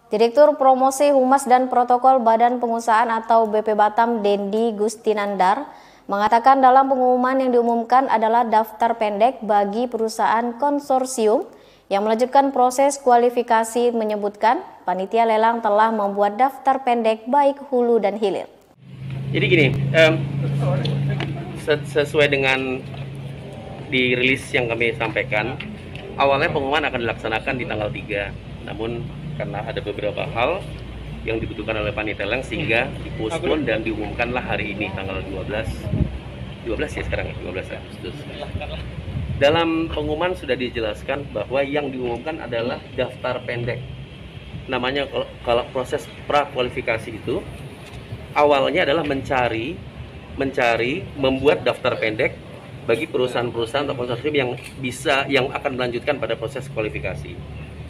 Direktur Promosi Humas dan Protokol Badan Pengusahaan atau BP Batam, Dendi Gustinandar, mengatakan dalam pengumuman yang diumumkan adalah daftar pendek bagi perusahaan konsorsium yang melanjutkan proses kualifikasi, menyebutkan panitia lelang telah membuat daftar pendek baik hulu dan hilir. Jadi gini, sesuai dengan dirilis yang kami sampaikan, awalnya pengumuman akan dilaksanakan di tanggal 3, namun karena ada beberapa hal yang dibutuhkan oleh panitia lelang sehingga dipospon dan diumumkanlah hari ini tanggal 12 ya sekarang, 12 Agustus. Dalam pengumuman sudah dijelaskan bahwa yang diumumkan adalah daftar pendek. Namanya kalau proses prakualifikasi itu awalnya adalah mencari membuat daftar pendek bagi perusahaan-perusahaan atau konsorsium yang akan melanjutkan pada proses kualifikasi.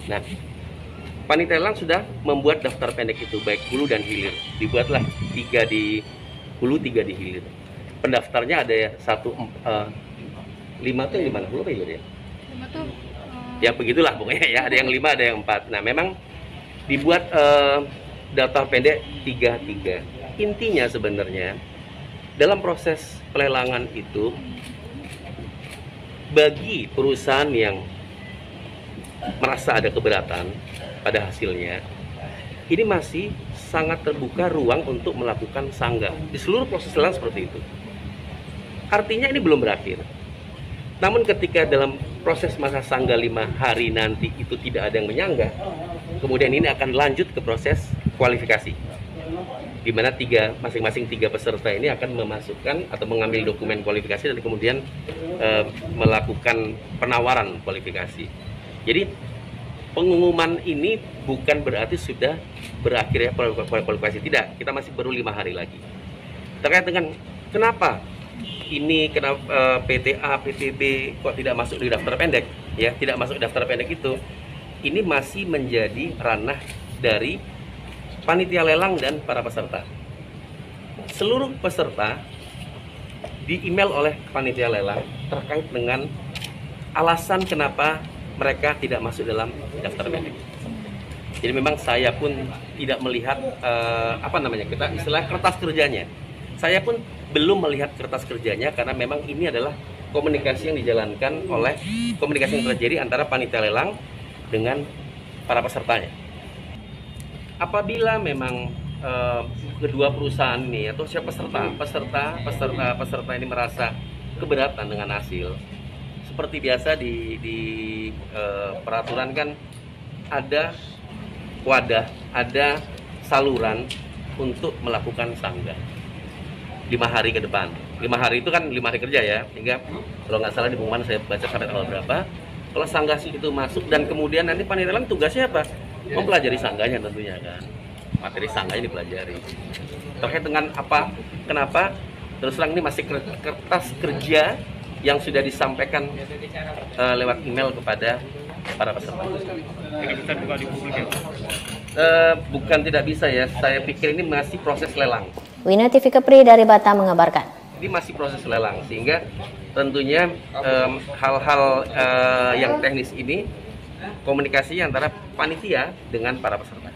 Nah, panitia lelang sudah membuat daftar pendek itu baik hulu dan hilir. Dibuatlah 3 di hulu, 3 di hilir. Pendaftarnya ada ya 5 tuh yang di mana? Hulu apa hilir ya? 5 tuh ya begitulah pokoknya ya, ada yang 5 ada yang 4. Nah, memang dibuat daftar pendek 3. Intinya sebenarnya dalam proses pelelangan itu bagi perusahaan yang merasa ada keberatan pada hasilnya, ini masih sangat terbuka ruang untuk melakukan sanggah di seluruh proses lelang seperti itu. Artinya ini belum berakhir. Namun ketika dalam proses masa sanggah 5 hari nanti itu tidak ada yang menyanggah, kemudian ini akan lanjut ke proses kualifikasi, di mana masing-masing 3 peserta ini akan memasukkan atau mengambil dokumen kualifikasi dan kemudian melakukan penawaran kualifikasi. Jadi pengumuman ini bukan berarti sudah berakhir ya kualifikasi, tidak. Kita masih baru 5 hari lagi. Terkait dengan kenapa PTA, PTB kok tidak masuk di daftar pendek, ya tidak masuk di daftar pendek itu, ini masih menjadi ranah dari panitia lelang dan para peserta. Seluruh peserta di-email oleh panitia lelang terkait dengan alasan kenapa mereka tidak masuk dalam daftar pendek. Jadi memang saya pun tidak melihat kita istilah kertas kerjanya. Saya pun belum melihat kertas kerjanya karena memang ini adalah komunikasi yang dijalankan oleh komunikasi yang terjadi antara panitia lelang dengan para pesertanya. Apabila memang kedua perusahaan ini atau siapa peserta ini merasa keberatan dengan hasil, seperti biasa di peraturan kan ada wadah, ada saluran untuk melakukan sanggah 5 hari ke depan. 5 hari itu kan 5 hari kerja ya, sehingga kalau nggak salah di pengumuman saya baca sampai tanggal berapa. Kalau sanggah itu masuk dan kemudian nanti panitia lelang tugasnya apa? Mempelajari sanggahnya tentunya kan. Materi sanggahnya dipelajari. Terkait dengan kenapa terus terang ini masih kertas kerja yang sudah disampaikan lewat email kepada para peserta. Tidak bisa buka di publik ya? Bukan tidak bisa ya, saya pikir ini masih proses lelang. Wina TV Kepri dari Batam mengabarkan. Ini masih proses lelang, sehingga tentunya hal-hal yang teknis ini komunikasi antara panitia dengan para peserta.